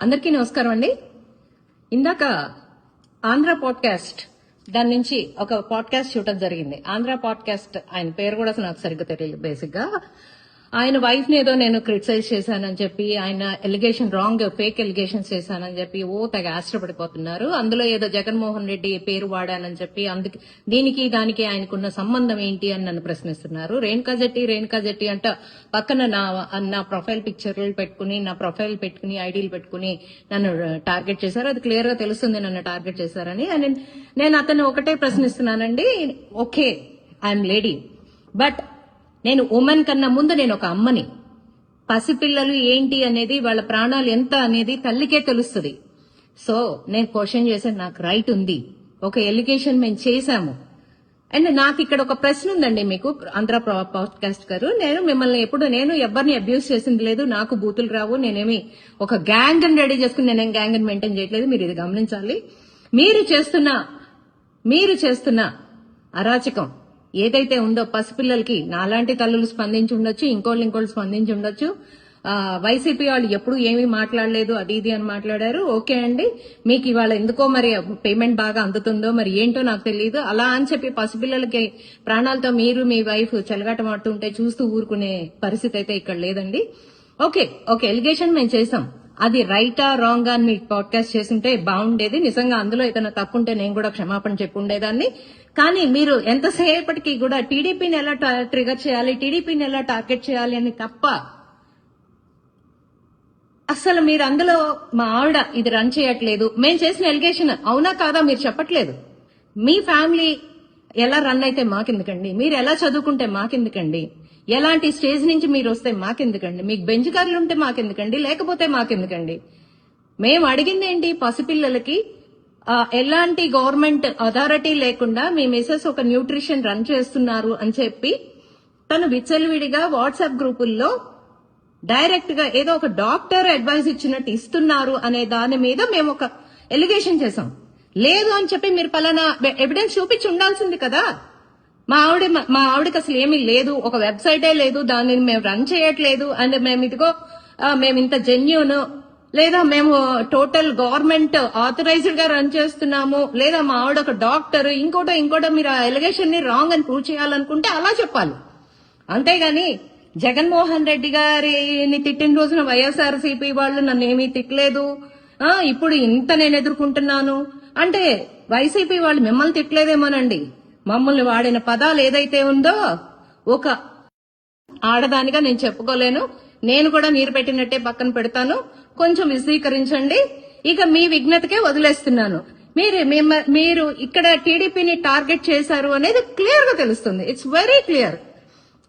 అందరికీ నమస్కారం అండి. ఇందాక ఆంధ్ర పాడ్కాస్ట్ దాని నుంచి ఒక పాడ్కాస్ట్ చూడటం జరిగింది. ఆంధ్ర పాడ్కాస్ట్ ఆయన పేరు కూడా నాకు సరిగ్గా తెలియదు. బేసిక్ గా ఆయన వైఫ్ ని ఏదో నేను క్రిటిసైజ్ చేశానని చెప్పి, ఆయన ఎలిగేషన్ రాంగ్ ఫేక్ ఎలిగేషన్స్ చేశానని చెప్పి తెగ ఆశ్చర్యపడిపోతున్నారు. అందులో ఏదో జగన్మోహన్ రెడ్డి పేరు వాడానని చెప్పి దీనికి దానికి ఆయనకున్న సంబంధం ఏంటి అని నన్ను ప్రశ్నిస్తున్నారు. రేణుకా జెట్టి అంట పక్కన నా ప్రొఫైల్ పిక్చర్లు పెట్టుకుని, నా ప్రొఫైల్ పెట్టుకుని, ఐడీలు పెట్టుకుని నన్ను టార్గెట్ చేశారు. అది క్లియర్ గా తెలుస్తుంది నన్ను టార్గెట్ చేశారని. నేను అతను ఒకటే ప్రశ్నిస్తున్నానండి. ఓకే, ఐఎమ్ లేడీ, బట్ నేను ఉమెన్ కన్నా ముందు నేను ఒక అమ్మని. పసిపిల్లలు ఏంటి అనేది, వాళ్ళ ప్రాణాలు ఎంత అనేది తల్లికే తెలుస్తుంది. సో నేను క్వశ్చన్ చేసే నాకు రైట్ ఉంది. ఒక ఎలిగేషన్ మేము చేశాము. అండ్ నాకు ఇక్కడ ఒక ప్రశ్న ఉందండి మీకు, ఆంధ్ర పాడ్కాస్ట్ గారు. నేను ఎవరిని అబ్యూస్ చేసింది లేదు, నాకు బూతులు రావు. నేనేమి ఒక గ్యాంగ్ అని రెడీ చేసుకుని నేనేం గ్యాంగ్ అని మెయింటైన్ చేయట్లేదు. మీరు ఇది గమనించాలి. మీరు చేస్తున్న అరాచకం ఏదైతే ఉందో పసిపిల్లలకి, నాలాంటి తల్లులు స్పందించి ఉండొచ్చు, ఇంకోళ్ళు స్పందించి ఉండొచ్చు. వైసీపీ వాళ్ళు ఎప్పుడు ఏమీ మాట్లాడలేదు, అది ఇది అని మాట్లాడారు. ఓకే అండి, మీకు ఇవాళ ఎందుకో మరి పేమెంట్ బాగా అందుతుందో మరి ఏంటో నాకు తెలియదు. అలా అని చెప్పి పసిపిల్లలకి ప్రాణాలతో మీరు మీ వైఫ్ చెలగాటమాడుతుంటే చూస్తూ ఊరుకునే పరిస్థితి అయితే ఇక్కడ లేదండి. ఓకే, ఎలిగేషన్ మేము చేసాం. అది రైటా రాంగా అని మీకు పాడ్కాస్ట్ చేస్తుంటే బాగుండేది. నిజంగా అందులో ఏదైనా తప్పుంటే నేను కూడా క్షమాపణ చెప్పి ఉండేదాన్ని. కానీ మీరు ఎంతసేపటికి కూడా టీడీపీని ఎలా ట్రిగర్ చేయాలి, టీడీపీని ఎలా టార్గెట్ చేయాలి అని తప్ప, అసలు మీరు అందులో మా ఆవిడ ఇది రన్ చేయట్లేదు, మేము చేసిన ఎలిగేషన్ అవునా కాదా మీరు చెప్పట్లేదు. మీ ఫ్యామిలీ ఎలా రన్ అయితే మాకెందుకండి, మీరు ఎలా చదువుకుంటే మాకెందుకండి, ఎలాంటి స్టేజ్ నుంచి మీరు వస్తే మాకెందుకండి, మీకు బెంచ్ కార్లు ఉంటే మాకెందుకండి, లేకపోతే మాకెందుకండి. మేము అడిగింది ఏంటి, పసిపిల్లలకి ఎలాంటి గవర్నమెంట్ అథారిటీ లేకుండా మీ మిసెస్ ఒక న్యూట్రిషన్ రన్ చేస్తున్నారు అని చెప్పి తను విచ్చలవిడిగా వాట్సాప్ గ్రూపుల్లో డైరెక్ట్ గా ఏదో ఒక డాక్టర్ అడ్వైస్ ఇచ్చినట్టు ఇస్తున్నారు అనే దాని మీద మేము ఒక ఎలిగేషన్ చేసాం. లేదు అని చెప్పి మీరు పలానా ఎవిడెన్స్ చూపించి ఉండాల్సింది కదా. మా ఆవిడకి అసలు ఏమీ లేదు, ఒక వెబ్సైటే లేదు, దానిని మేము రన్ చేయట్లేదు అండ్ మేము ఇంత జెన్యూన్, లేదా మేము టోటల్ గవర్నమెంట్ ఆథరైజ్డ్ గా రన్ చేస్తున్నాము, లేదా మా ఆవిడ ఒక డాక్టర్, ఇంకోటో మీరు ఆ ఎలిగేషన్ ని రాంగ్ అని ప్రూవ్ చేయాలనుకుంటే అలా చెప్పాలి. అంతేగాని జగన్మోహన్ రెడ్డి గారిని తిట్టిన రోజున వైఎస్ఆర్సీపీ వాళ్ళు నన్ను ఏమీ తిట్టలేదు, ఇప్పుడు ఇంత నేను ఎదుర్కొంటున్నాను అంటే వైసీపీ వాళ్ళు మిమ్మల్ని తిట్టలేదేమోనండి. మమ్మల్ని వాడిన పదాలు ఏదైతే ఉందో ఒక ఆడదానిగా నేను చెప్పుకోలేను. నేను కూడా నీరు పెట్టినట్టే పక్కన పెడతాను. కొంచెం విశదీకరించండి. ఇక మీ విజ్ఞతకే వదిలేస్తున్నాను. మీరు ఇక్కడ టీడీపీని టార్గెట్ చేశారు అనేది క్లియర్ గా తెలుస్తుంది. It's very clear.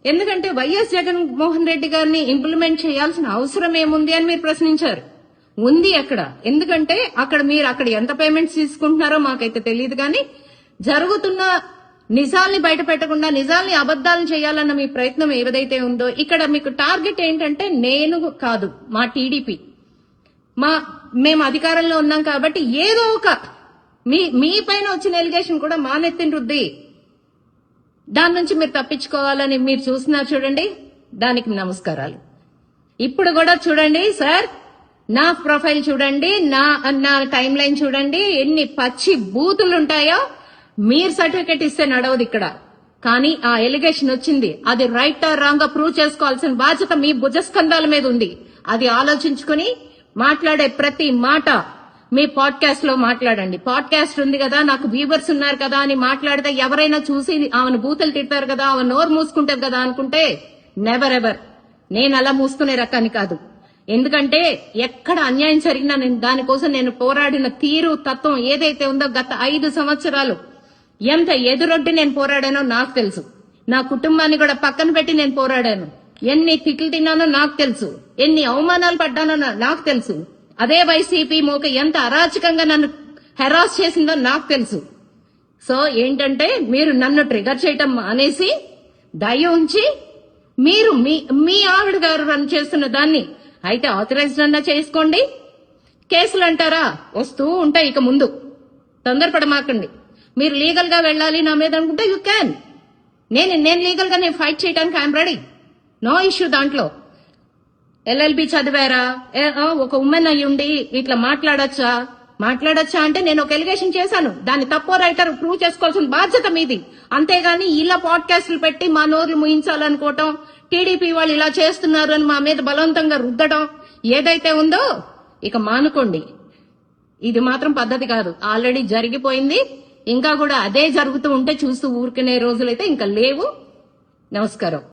ఎందుకంటే వైఎస్ జగన్మోహన్ రెడ్డి గారిని ఇంప్లిమెంట్ చేయాల్సిన అవసరం ఏముంది అని మీరు ప్రశ్నించారు. ఉంది అక్కడ. ఎందుకంటే మీరు అక్కడ ఎంత పేమెంట్స్ తీసుకుంటున్నారో మాకైతే తెలియదు. కానీ జరుగుతున్న నిజాల్ని బయట పెట్టకుండా నిజాల్ని అబద్దాలు చేయాలన్న మీ ప్రయత్నం ఏదైతే ఉందో, ఇక్కడ మీకు టార్గెట్ ఏంటంటే నేను కాదు, మా టీడీపీ, మేము అధికారంలో ఉన్నాం కాబట్టి ఏదో ఒక మీ పైన వచ్చిన ఎలిగేషన్ కూడా మా నెత్తిన రుద్ది దాని నుంచి మీరు తప్పించుకోవాలని మీరు చూస్తున్నారు చూడండి. దానికి నమస్కారాలు. ఇప్పుడు కూడా చూడండి సార్, నా ప్రొఫైల్ చూడండి, నా టైం లైన్ చూడండి, ఎన్ని పచ్చి బూతులు ఉంటాయో. మీరు సర్టిఫికెట్ ఇస్తే నడవదు ఇక్కడ. కానీ ఆ ఎలిగేషన్ వచ్చింది, అది రైట్ ఆర్ రాంగ్ గా ప్రూవ్ చేసుకోవాల్సిన బాధ్యత మీ భుజస్కంధాల మీద ఉంది. అది ఆలోచించుకుని మాట్లాడే ప్రతి మాట మీ పాడ్కాస్ట్ లో మాట్లాడండి. పాడ్కాస్ట్ ఉంది కదా, నాకు వ్యూవర్స్ ఉన్నారు కదా అని మాట్లాడితే ఎవరైనా చూసి ఆమెను బూతులు తిట్టారు కదా, ఆమె నోరు మూసుకుంటారు కదా అనుకుంటే నెవర్ ఎవర్. నేను అలా మూసుకునే రకాన్ని కాదు. ఎందుకంటే ఎక్కడ అన్యాయం జరిగినా దానికోసం నేను పోరాడిన తీరు తత్వం ఏదైతే ఉందో, గత 5 సంవత్సరాలు ఎంత ఎదురొడ్డి నేను పోరాడానో నాకు తెలుసు. నా కుటుంబాన్ని కూడా పక్కన పెట్టి నేను పోరాడాను. ఎన్ని తిట్లు తిన్నానో నాకు తెలుసు, ఎన్ని అవమానాలు పడ్డానో నాకు తెలుసు. అదే వైసీపీ మోక ఎంత అరాచకంగా నన్ను హెరాస్ చేసిందో నాకు తెలుసు. సో ఏంటంటే మీరు నన్ను ట్రిగర్ చేయటం మానేసి దయ ఉంచి మీరు మీ ఆవిడ గారు రన్ చేస్తున్న దాన్ని అయితే ఆథరైజ్డ్ అన్నా చేసుకోండి. కేసులు అంటారా వస్తూ ఉంటాయి. ఇక ముందు తొందరపడమాకండి. మీరు లీగల్ గా వెళ్ళాలి నా మీద అనుకుంటే యూ క్యాన్. నేను లీగల్ గా ఫైట్ చేయడానికి ఐఎమ్ రెడీ. నో ఇష్యూ దాంట్లో. ఎల్ఎల్బి చదివారా? ఒక ఉమెన్ అయ్యుండి ఇట్లా మాట్లాడొచ్చా అంటే నేను ఒక ఎలిగేషన్ చేశాను, దాన్ని తప్పో రైటర్ ప్రూవ్ చేసుకోవాల్సిన బాధ్యత మీది. అంతేగాని ఇలా పాడ్కాస్టులు పెట్టి మా నోర్లు ముయించాలనుకోవటం, టీడీపీ వాళ్ళు ఇలా చేస్తున్నారు అని మా మీద బలవంతంగా రుద్దడం ఏదైతే ఉందో ఇక మానుకోండి. ఇది మాత్రం పద్ధతి కాదు. ఆల్రెడీ జరిగిపోయింది, ఇంకా కూడా అదే జరుగుతూ ఉంటే చూస్తూ ఊరుకునే రోజులైతే ఇంకా లేవు. నమస్కారం.